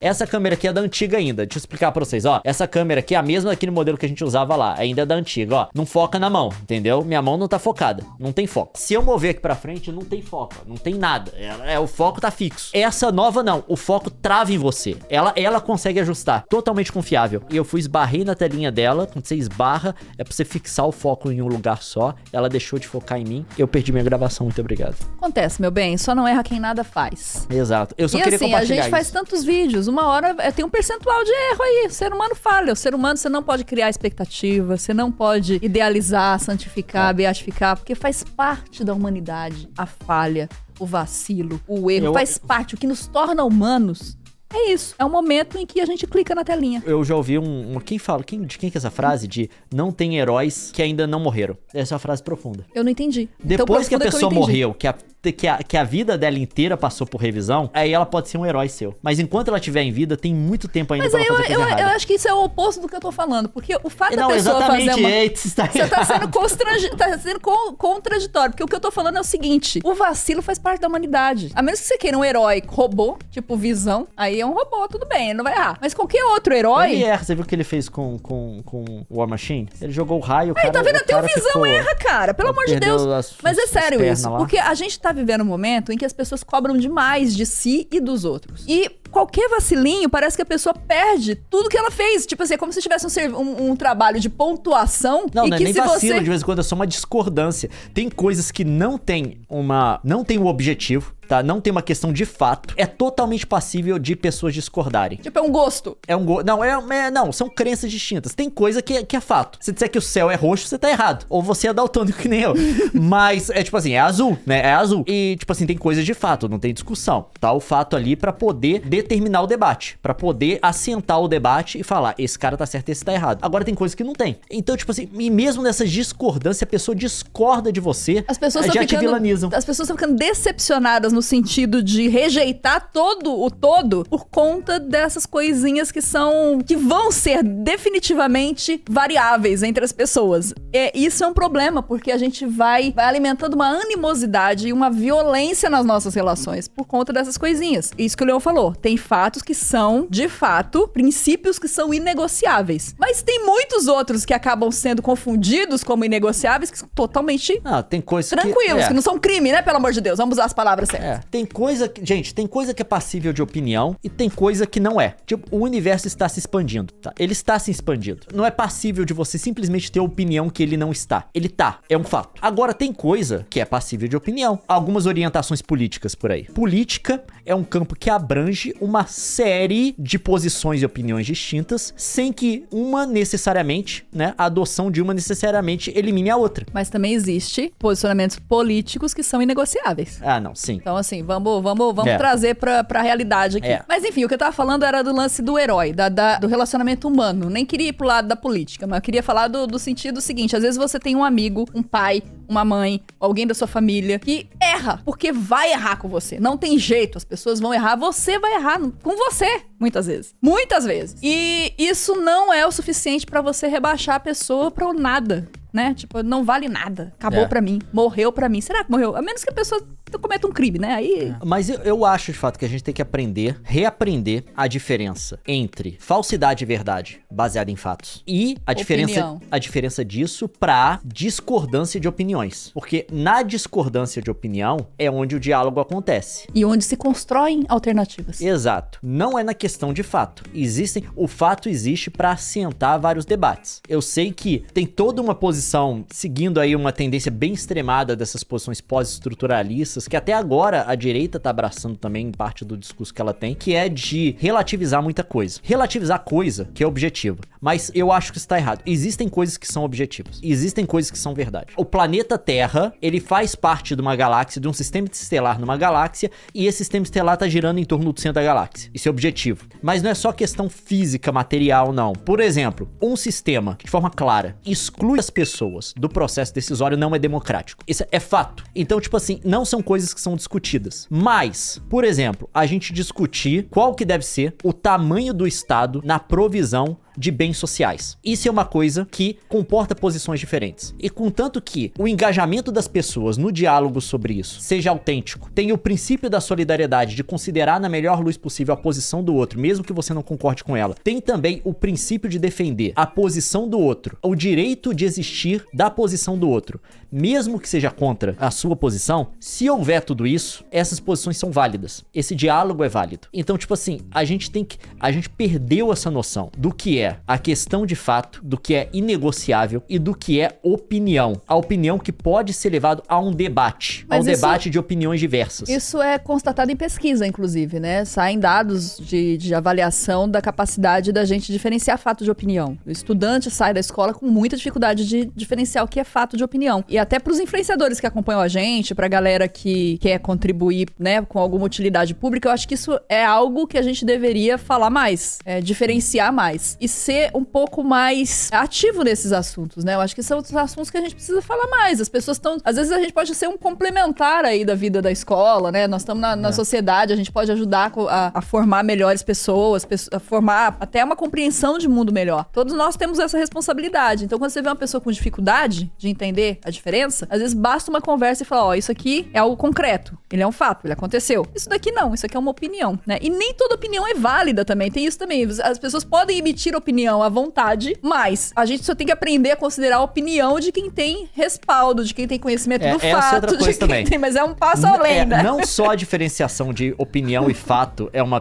Essa câmera aqui é da antiga ainda. Deixa eu explicar pra vocês, ó. Essa câmera aqui é a mesma daquele modelo que a gente usava lá. Ainda é da antiga, ó. Não foca na mão, entendeu? Minha mão não tá focada. Não tem foco. Se eu mover aqui pra frente, não tem foco. Não tem nada. O foco tá fixo. Essa nova, não. O foco trava em você. Ela consegue ajustar. Totalmente confiável. E eu esbarrei na telinha dela. Quando você esbarra, é pra você fixar o foco em um lugar só. Ela deixou de focar em mim. Eu perdi minha gravação. Muito obrigado. Acontece, meu bem. Só não erra quem nada faz. Exato. Eu só queria assim, compartilhar a gente faz tantos vídeos. Uma hora tem um percentual de erro aí. O ser humano falha. O ser humano, você não pode criar expectativa. Você não pode idealizar, santificar, beatificar. Porque faz parte da humanidade. A falha, o vacilo, o erro. Faz parte. O que nos torna humanos é isso. É um momento em que a gente clica na telinha. Eu já ouvi de quem que é essa frase? De não tem heróis que ainda não morreram. Essa é uma frase profunda. Eu não entendi. Depois que a pessoa morreu, que a vida dela inteira passou por revisão, aí ela pode ser um herói seu. Mas enquanto ela estiver em vida, tem muito tempo ainda pra ela fazer coisa errada. Eu acho que isso é o oposto do que eu tô falando. Porque o fato da pessoa fazer você tá sendo contraditório. Porque o que eu tô falando é o seguinte. O vacilo faz parte da humanidade. A menos que você queira um herói robô, tipo Visão, aí é um robô, tudo bem, ele não vai errar. Mas qualquer outro herói... Ele erra. Você viu o que ele fez com War Machine? Ele jogou o raio, o cara... Tá vendo? Até o Visão erra, cara. Pelo amor de Deus. Mas é sério isso. Porque a gente tá vivendo um momento em que as pessoas cobram demais de si e dos outros. E qualquer vacilinho, parece que a pessoa perde tudo que ela fez. Tipo assim, é como se tivesse um trabalho de pontuação. Não, não é nem vacilo, de vez em quando é só uma discordância. Tem coisas que não tem um objetivo, tá? Não tem uma questão de fato. É totalmente passível de pessoas discordarem. Tipo, é um gosto. Não, são crenças distintas. Tem coisa que é fato. Se disser que o céu é roxo, você tá errado. Ou você é daltônico que nem eu. Mas, é tipo assim, é azul, né? É azul. E, tipo assim, tem coisas de fato, não tem discussão. Tá o fato ali pra poder determinar o debate. Pra poder assentar o debate e falar, esse cara tá certo e esse tá errado. Agora tem coisas que não tem. Então, tipo assim, e mesmo nessas discordâncias, a pessoa discorda de você, as pessoas já te vilanizam. As pessoas estão ficando decepcionadas no sentido de rejeitar todo por conta dessas coisinhas que vão ser definitivamente variáveis entre as pessoas. Isso é um problema, porque a gente vai alimentando uma animosidade e uma violência nas nossas relações por conta dessas coisinhas. Isso que o Leon falou. Tem fatos que são, de fato, princípios que são inegociáveis. Mas tem muitos outros que acabam sendo confundidos como inegociáveis, que são totalmente tem coisa tranquilos, que não são crime, né? Pelo amor de Deus, vamos usar as palavras certas. Tem coisa que é passível de opinião e tem coisa que não é. Tipo, o universo está se expandindo, tá? Ele está se expandindo. Não é passível de você simplesmente ter opinião que ele não está. Ele tá, é um fato. Agora, tem coisa que é passível de opinião. Algumas orientações políticas por aí. Política é um campo que abrange uma série de posições e opiniões distintas, sem que uma necessariamente, né, a adoção de uma necessariamente elimine a outra. Mas também existe posicionamentos políticos que são inegociáveis. Não, sim. Então, assim, vamos trazer pra realidade aqui. Mas, enfim, o que eu tava falando era do lance do herói, do relacionamento humano. Nem queria ir pro lado da política, mas eu queria falar do sentido seguinte. Às vezes você tem um amigo, um pai, uma mãe, alguém da sua família que erra, porque vai errar com você. Não tem jeito, as pessoas vão errar, você vai errar com você, muitas vezes. Muitas vezes. E isso não é o suficiente pra você rebaixar a pessoa pra o nada, né? Tipo, não vale nada. Acabou pra mim. Morreu pra mim. Será que morreu? A menos que a pessoa cometa um crime, né? Aí... Mas eu acho, de fato, que a gente tem que reaprender a diferença entre falsidade e verdade, baseada em fatos. E a diferença disso pra discordância de opiniões. Porque na discordância de opinião é onde o diálogo acontece. E onde se constroem alternativas. Exato. Não é na questão de fato. O fato existe pra assentar vários debates. Eu sei que tem toda uma posição, seguindo aí uma tendência bem extremada dessas posições pós-estruturalistas, que até agora a direita tá abraçando também em parte do discurso que ela tem, que é de relativizar muita coisa. Relativizar coisa que é objetiva. Mas eu acho que isso tá errado. Existem coisas que são objetivas. Existem coisas que são verdade. O planeta Terra, ele faz parte de uma galáxia, de um sistema estelar numa galáxia, e esse sistema estelar tá girando em torno do centro da galáxia. Isso é objetivo. Mas não é só questão física, material, não. Por exemplo, um sistema que de forma clara exclui as pessoas do processo decisório não é democrático. Isso é fato. Então, tipo assim, não são coisas que são discutidas. Mas, por exemplo, a gente discutir qual que deve ser o tamanho do Estado na provisão de bens sociais. Isso é uma coisa que comporta posições diferentes. E contanto que o engajamento das pessoas no diálogo sobre isso seja autêntico, tenha o princípio da solidariedade, de considerar na melhor luz possível a posição do outro, mesmo que você não concorde com ela, tem também o princípio de defender a posição do outro, o direito de existir da posição do outro, mesmo que seja contra a sua posição. Se houver tudo isso, essas posições são válidas. Esse diálogo é válido. Então, tipo assim, a gente perdeu essa noção do que é a questão de fato, do que é inegociável e do que é opinião. A opinião que pode ser levado a um debate, debate de opiniões diversas. Isso é constatado em pesquisa, inclusive, né? Saem dados de avaliação da capacidade da gente diferenciar fato de opinião. O estudante sai da escola com muita dificuldade de diferenciar o que é fato de opinião. E até pros influenciadores que acompanham a gente, pra galera que quer contribuir, né, com alguma utilidade pública, eu acho que isso é algo que a gente deveria falar mais, diferenciar mais e ser um pouco mais ativo nesses assuntos, né? Eu acho que são os assuntos que a gente precisa falar mais. As pessoas estão... Às vezes a gente pode ser um complementar aí da vida da escola, né? Nós estamos na sociedade, a gente pode ajudar a formar melhores pessoas, a formar até uma compreensão de mundo melhor. Todos nós temos essa responsabilidade. Então, quando você vê uma pessoa com dificuldade de entender a diferença, às vezes basta uma conversa e falar, ó, isso aqui é algo concreto, ele é um fato, ele aconteceu. Isso daqui não, isso aqui é uma opinião, né? E nem toda opinião é válida também, tem isso também. As pessoas podem emitir opinião à vontade, mas a gente só tem que aprender a considerar a opinião de quem tem respaldo, de quem tem conhecimento do fato, de quem também tem, mas é um passo além, né? Não só a diferenciação de opinião e fato é uma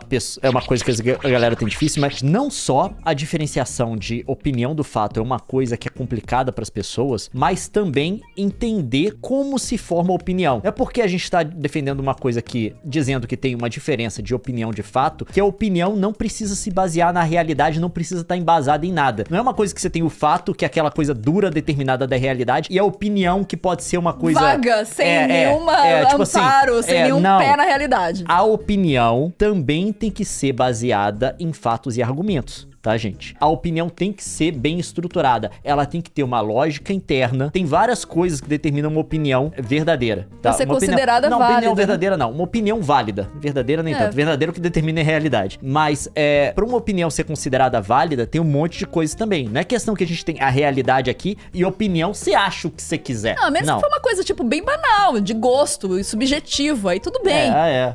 coisa que a galera tem difícil, mas não só a diferenciação de opinião do fato é uma coisa que é complicada para as pessoas, mas também entender como se forma a opinião. É porque a gente está defendendo uma coisa aqui, dizendo que tem uma diferença de opinião de fato, que a opinião não precisa se basear na realidade, não precisa estar embasada em nada. Não é uma coisa que você tem o fato, que é aquela coisa dura, determinada da realidade, e a opinião que pode ser uma coisa... vaga, sem nenhuma tipo amparo, assim, sem nenhum pé na realidade. A opinião também tem que ser baseada em fatos e argumentos. Tá, gente? A opinião tem que ser bem estruturada. Ela tem que ter uma lógica interna. Tem várias coisas que determinam uma opinião verdadeira. Tá? Pra ser uma considerada válida. Não, opinião verdadeira não. Uma opinião válida. Verdadeira nem tanto. Verdadeiro que determina a realidade. Mas, pra uma opinião ser considerada válida, tem um monte de coisas também. Não é questão que a gente tem a realidade aqui e opinião, você acha o que você quiser. Não, mesmo que for uma coisa, tipo, bem banal, de gosto e subjetivo, aí tudo bem.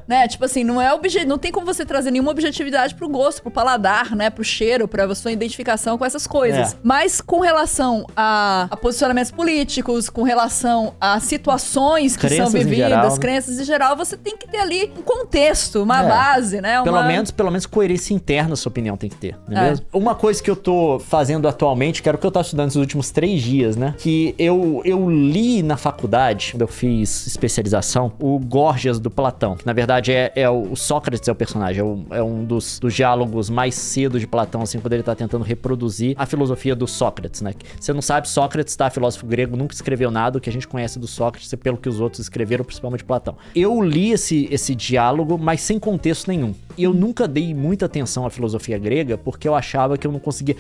Né? Tipo assim, não tem como você trazer nenhuma objetividade pro gosto, pro paladar, né? Pro cheiro, pra sua identificação com essas coisas. Mas com relação a posicionamentos políticos, com relação a situações que são vividas, crenças em geral, você tem que ter ali um contexto, uma base, né? Pelo menos coerência interna a sua opinião tem que ter, não é mesmo? Uma coisa que eu tô fazendo atualmente, que era o que eu tava estudando nos últimos 3 dias, né? Que eu li na faculdade, quando eu fiz especialização, o Górgias do Platão, que na verdade o Sócrates é o personagem, é um dos diálogos mais cedo de Platão, assim, quando ele tá tentando reproduzir a filosofia do Sócrates, né? Você não sabe, Sócrates, tá? Filósofo grego, nunca escreveu nada. O que a gente conhece do Sócrates é pelo que os outros escreveram, principalmente Platão. Eu li esse diálogo, mas sem contexto nenhum. E eu nunca dei muita atenção à filosofia grega, porque eu achava que eu não conseguia...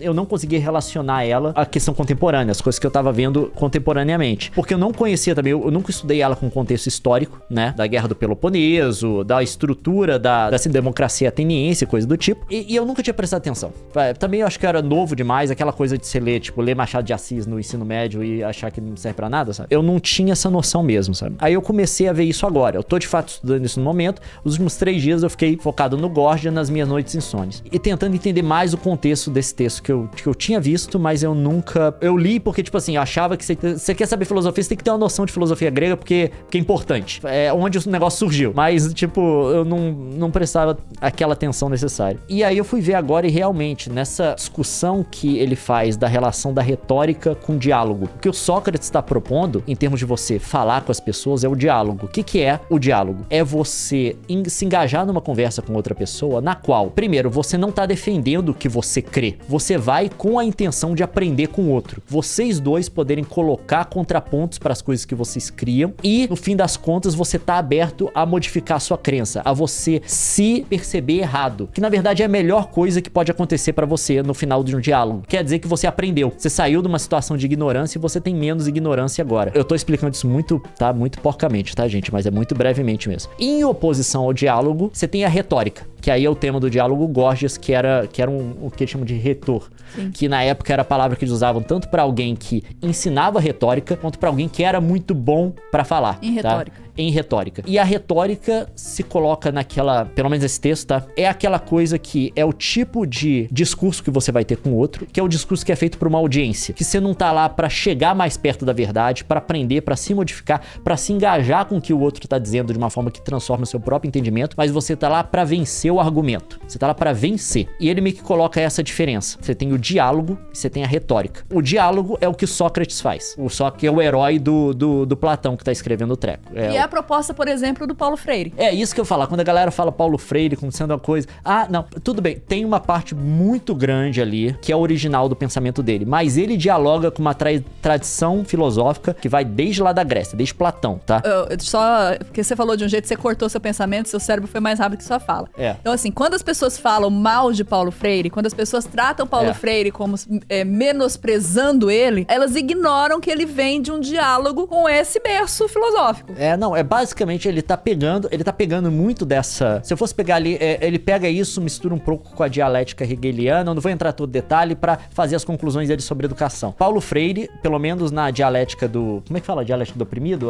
Eu não conseguia relacionar ela à questão contemporânea, as coisas que eu tava vendo contemporaneamente. Porque eu não conhecia também, eu nunca estudei ela com contexto histórico, né? Da Guerra do Peloponeso, da estrutura da democracia ateniense, coisa do tipo. E eu nunca tinha prestado atenção. Também eu acho que era novo demais, aquela coisa de você ler Machado de Assis no ensino médio e achar que não serve pra nada, sabe? Eu não tinha essa noção mesmo, sabe? Aí eu comecei a ver isso agora. Eu tô de fato estudando isso no momento. Os últimos 3 dias eu fiquei focado no Górgias nas minhas noites insônias. E tentando entender mais o contexto desse texto que eu tinha visto, mas eu nunca... Eu li porque, tipo assim, eu achava que você quer saber filosofia, você tem que ter uma noção de filosofia grega porque é importante. É onde o negócio surgiu. Mas, tipo, eu não prestava aquela atenção necessária. E aí eu fui ver agora e realmente, nessa discussão que ele faz da relação da retórica com o diálogo, o que o Sócrates está propondo, em termos de você falar com as pessoas, é o diálogo. O que é o diálogo? É você se engajar numa conversa com outra pessoa, na qual, primeiro, você não tá defendendo o que você crê. Você vai com a intenção de aprender com o outro. Vocês dois poderem colocar contrapontos para as coisas que vocês criam e, no fim das contas, você tá aberto a modificar a sua crença, a você se perceber errado, que na verdade é a melhor coisa que pode acontecer para você no final de um diálogo. Quer dizer que você aprendeu, você saiu de uma situação de ignorância e você tem menos ignorância agora. Eu tô explicando isso muito porcamente, tá, gente? Mas é muito brevemente mesmo. Em oposição ao diálogo, você tem a retórica. que aí é o tema do diálogo Gorgias, que era o que eles chamam de retor. Sim. Que na época era a palavra que eles usavam tanto pra alguém que ensinava retórica, quanto pra alguém que era muito bom pra falar. Em retórica. Em retórica. E a retórica se coloca naquela, pelo menos esse texto, tá? É aquela coisa que é o tipo de discurso que você vai ter com o outro, que é o discurso que é feito por uma audiência, que você não tá lá pra chegar mais perto da verdade, pra aprender, pra se modificar, pra se engajar com o que o outro tá dizendo de uma forma que transforma o seu próprio entendimento, mas você tá lá pra vencer o argumento. Você tá lá pra vencer. E ele meio que coloca essa diferença. Você tem o diálogo e você tem a retórica. O diálogo é o que Sócrates faz. O Sócrates é o herói do Platão que tá escrevendo o treco. E é a proposta, por exemplo, do Paulo Freire. É isso que eu falo. Quando a galera fala Paulo Freire como sendo uma coisa... Ah, não, tudo bem. Tem uma parte muito grande ali que é original do pensamento dele. Mas ele dialoga com uma tradição filosófica que vai desde lá da Grécia, desde Platão, tá? Só porque você falou de um jeito, você cortou seu pensamento, seu cérebro foi mais rápido que sua fala. Então, assim, quando as pessoas falam mal de Paulo Freire, quando as pessoas tratam Paulo Freire como menosprezando ele, elas ignoram que ele vem de um diálogo com esse berço filosófico. Basicamente ele tá pegando muito dessa... Se eu fosse pegar ali, ele pega isso, mistura um pouco com a dialética hegeliana, eu não vou entrar todo detalhe pra fazer as conclusões dele sobre educação. Paulo Freire, pelo menos na dialética do... Como é que fala? Dialética do oprimido?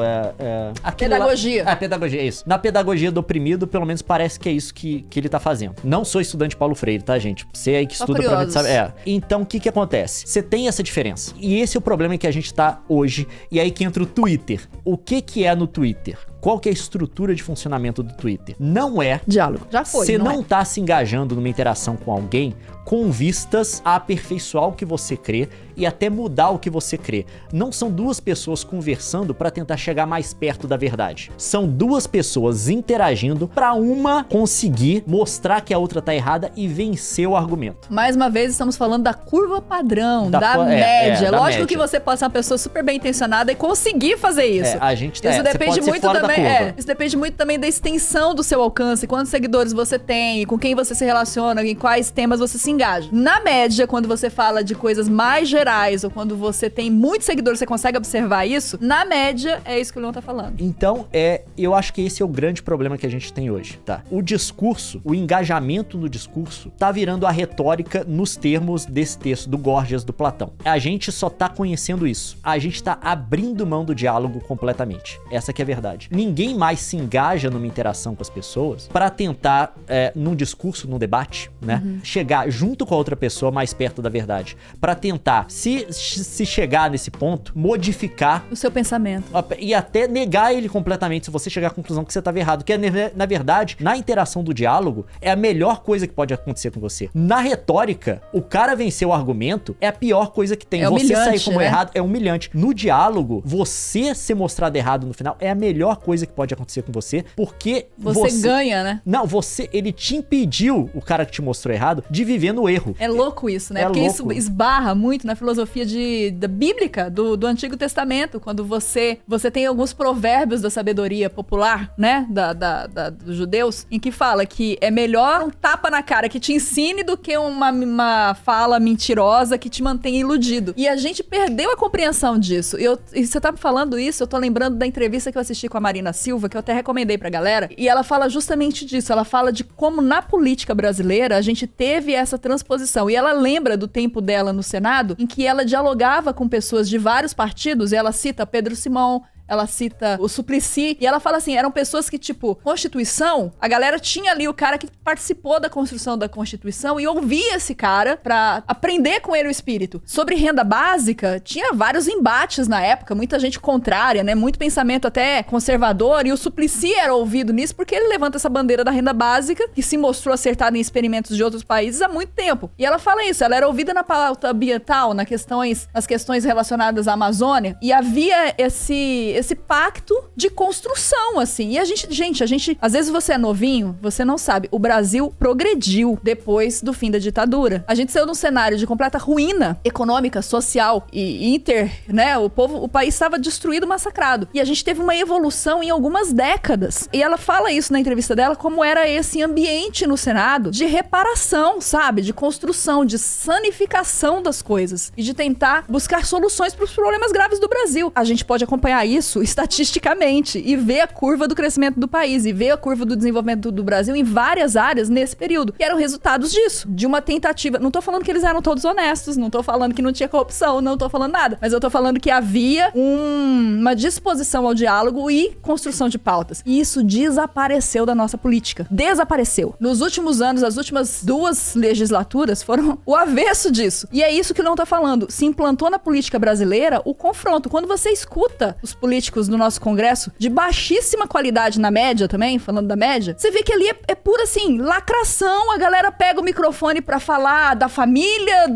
Pedagogia. Pedagogia, é isso. Na pedagogia do oprimido, pelo menos parece que é isso que ele tá fazendo. Não sou estudante de Paulo Freire, tá, gente? Você aí que estuda pra mim, sabe? Então, o que acontece? Você tem essa diferença. E esse é o problema que a gente tá hoje. E aí que entra o Twitter. O que é no Twitter? Qual que é a estrutura de funcionamento do Twitter? Não é... diálogo. Já foi, você não tá se engajando numa interação com alguém com vistas a aperfeiçoar o que você crê e até mudar o que você crê. Não são duas pessoas conversando pra tentar chegar mais perto da verdade. São duas pessoas interagindo pra uma conseguir mostrar que a outra tá errada e vencer o argumento. Mais uma vez, estamos falando da curva padrão, da média. Lógico média. Que você pode ser uma pessoa super bem intencionada e conseguir fazer isso. A gente isso depende muito também. Isso depende muito também da extensão do seu alcance, quantos seguidores você tem, com quem você se relaciona, em quais temas você se engaja. Na média, quando você fala de coisas mais gerais ou quando você tem muitos seguidores, você consegue observar isso, na média é isso que o Leon tá falando. Então, eu acho que esse é o grande problema que a gente tem hoje, tá? O discurso, o engajamento no discurso, tá virando a retórica nos termos desse texto do Gorgias, do Platão. A gente só tá conhecendo isso. A gente tá abrindo mão do diálogo completamente. Essa que é a verdade. Ninguém mais se engaja numa interação com as pessoas pra tentar, num discurso, num debate, né? Chegar junto com a outra pessoa mais perto da verdade. Pra tentar, se chegar nesse ponto, modificar o seu pensamento. E até negar ele completamente se você chegar à conclusão que você estava errado. Que na verdade, na interação do diálogo, é a melhor coisa que pode acontecer com você. Na retórica, o cara vencer o argumento é a pior coisa que tem. Você sair como errado é humilhante. No diálogo, você ser mostrado errado no final é a melhor coisa que pode acontecer com você, porque você ganha, né? Não, ele te impediu, o cara que te mostrou errado, de viver no erro. É louco isso, né? Porque isso esbarra muito na filosofia da bíblica, do Antigo Testamento, quando você tem alguns provérbios da sabedoria popular, né? Dos judeus, em que fala que é melhor um tapa na cara que te ensine do que uma fala mentirosa que te mantém iludido. E a gente perdeu a compreensão disso. E você tá falando isso, eu tô lembrando da entrevista que eu assisti com a Marina Silva, que eu até recomendei pra galera, e ela fala justamente disso. Ela fala de como na política brasileira a gente teve essa transposição. E ela lembra do tempo dela no Senado, em que ela dialogava com pessoas de vários partidos, e ela cita Pedro Simão, ela cita o Suplicy, e ela fala assim, eram pessoas que, tipo, Constituição, a galera tinha ali o cara que participou da construção da Constituição e ouvia esse cara pra aprender com ele o espírito. Sobre renda básica, tinha vários embates na época, muita gente contrária, né, muito pensamento até conservador, e o Suplicy era ouvido nisso porque ele levanta essa bandeira da renda básica, que se mostrou acertada em experimentos de outros países há muito tempo. E ela fala isso, ela era ouvida na pauta ambiental, nas questões relacionadas à Amazônia, e havia esse pacto de construção, assim. E a gente, às vezes você é novinho, você não sabe, o Brasil progrediu depois do fim da ditadura. A gente saiu num cenário de completa ruína econômica, social e né? O país estava destruído, massacrado. E a gente teve uma evolução em algumas décadas. E ela fala isso na entrevista dela, como era esse ambiente no Senado de reparação, sabe? De construção, de sanificação das coisas. E de tentar buscar soluções para os problemas graves do Brasil. A gente pode acompanhar isso isso estatisticamente e ver a curva do crescimento do país e ver a curva do desenvolvimento do Brasil em várias áreas nesse período, que eram resultados disso, de uma tentativa. Não tô falando que eles eram todos honestos, não tô falando que não tinha corrupção, não tô falando nada, mas eu tô falando que havia uma disposição ao diálogo e construção de pautas. E isso desapareceu da nossa política. Desapareceu. Nos últimos anos, as últimas 2 legislaturas foram o avesso disso. E é isso que o Leon tá falando. Se implantou na política brasileira o confronto. Quando você escuta os políticos do nosso Congresso, de baixíssima qualidade na média também, falando da média, você vê que ali é pura, assim, lacração. A galera pega o microfone pra falar da família,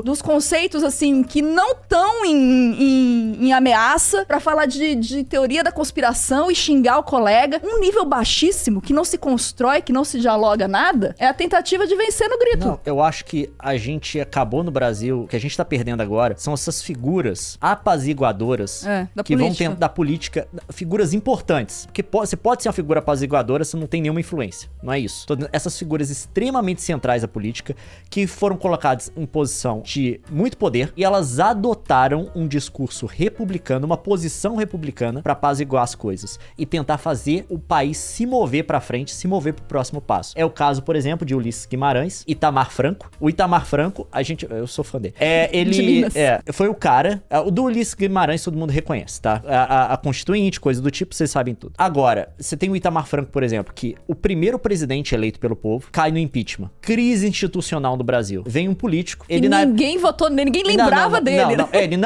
dos conceitos, assim, que não estão em ameaça, pra falar de teoria da conspiração e xingar o colega. Um nível baixíssimo, que não se constrói, que não se dialoga nada, é a tentativa de vencer no grito. Não, eu acho que a gente acabou no Brasil, o que a gente tá perdendo agora, são essas figuras apaziguadoras que vão ter da política, figuras importantes. Porque você pode ser uma figura apaziguadora, você não tem nenhuma influência. Não é isso. Essas figuras extremamente centrais da política, que foram colocadas em posição de muito poder, e elas adotaram um discurso republicano, uma posição republicana, pra apaziguar as coisas e tentar fazer o país se mover pra frente, se mover pro próximo passo. É o caso, por exemplo, de Ulisses Guimarães, Itamar Franco. O Itamar Franco, eu sou fã dele. Ele foi o cara, o do Ulisses Guimarães todo mundo reconhece, tá? A Constituinte, coisa do tipo, vocês sabem tudo. Agora, você tem o Itamar Franco, por exemplo, que o primeiro presidente eleito pelo povo cai no impeachment. Crise institucional no Brasil. Vem um político, ninguém votou nele, ninguém lembrava dele. Ele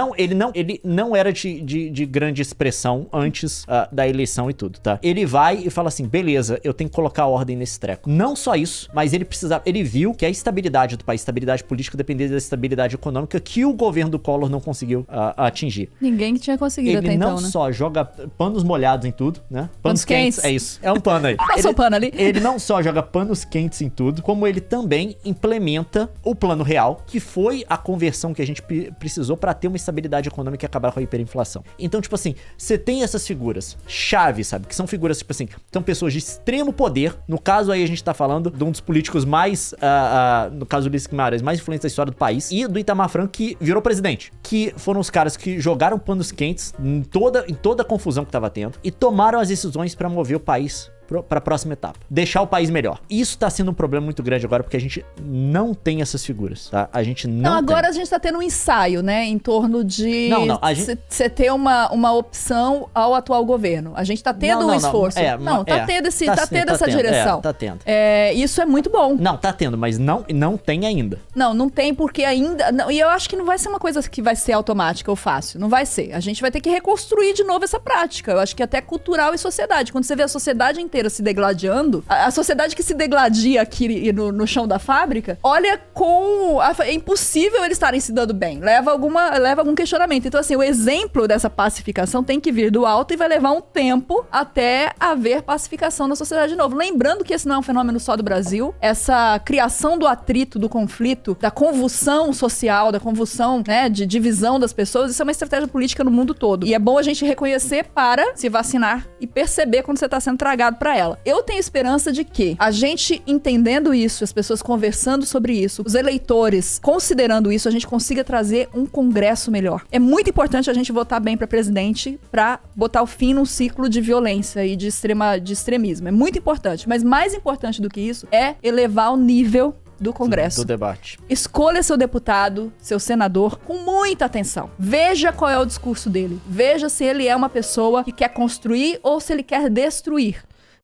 não era de grande expressão antes da eleição e tudo, tá? Ele vai e fala assim, beleza, eu tenho que colocar ordem nesse treco. Não só isso, mas ele viu que a estabilidade do país, estabilidade política, dependia da estabilidade econômica que o governo do Collor não conseguiu atingir. Ninguém tinha conseguido até então, né? Ele não só joga panos molhados em tudo, né? Panos quentes. É isso. É um pano aí. Passou o pano ali. Ele não só joga panos quentes em tudo, como ele também implementa o plano real, que foi a conversão que a gente precisou pra ter uma estabilidade econômica e acabar com a hiperinflação. Então, tipo assim, você tem essas figuras chave, sabe? Que são figuras, tipo assim, são pessoas de extremo poder. No caso aí a gente tá falando de um dos políticos mais, no caso do Ulisses Guimarães, mais influentes da história do país, e do Itamar Franco, que virou presidente. Que foram os caras que jogaram panos quentes em toda a confusão que tava tendo e tomaram as decisões pra mover o país pra próxima etapa. Deixar o país melhor. Isso tá sendo um problema muito grande agora, porque a gente não tem essas figuras, tá? A gente não agora tem. A gente tá tendo um ensaio, né? Em torno de você ter uma opção ao atual governo. A gente tá tendo um esforço. Tá tendo essa direção. Tá tendo. Isso é muito bom. Não, tá tendo, mas não tem ainda. Não tem porque ainda... Não, e eu acho que não vai ser uma coisa que vai ser automática ou fácil. Não vai ser. A gente vai ter que reconstruir de novo essa prática. Eu acho que até cultural e sociedade. Quando você vê a sociedade inteira se degladiando, a sociedade que se degladia aqui no chão da fábrica, olha é impossível eles estarem se dando bem. Leva algum questionamento. Então, assim, o exemplo dessa pacificação tem que vir do alto e vai levar um tempo até haver pacificação na sociedade de novo. Lembrando que esse não é um fenômeno só do Brasil. Essa criação do atrito, do conflito, da convulsão social, da convulsão, né, de divisão das pessoas, isso é uma estratégia política no mundo todo. E é bom a gente reconhecer para se vacinar e perceber quando você está sendo tragado pra ela. Eu tenho esperança de que a gente entendendo isso, as pessoas conversando sobre isso, os eleitores considerando isso, a gente consiga trazer um congresso melhor. É muito importante a gente votar bem pra presidente pra botar o fim num ciclo de violência e de extremismo. É muito importante, mas mais importante do que isso é elevar o nível do Congresso. Do debate. Escolha seu deputado, seu senador, com muita atenção. Veja qual é o discurso dele. Veja se ele é uma pessoa que quer construir ou se ele quer destruir.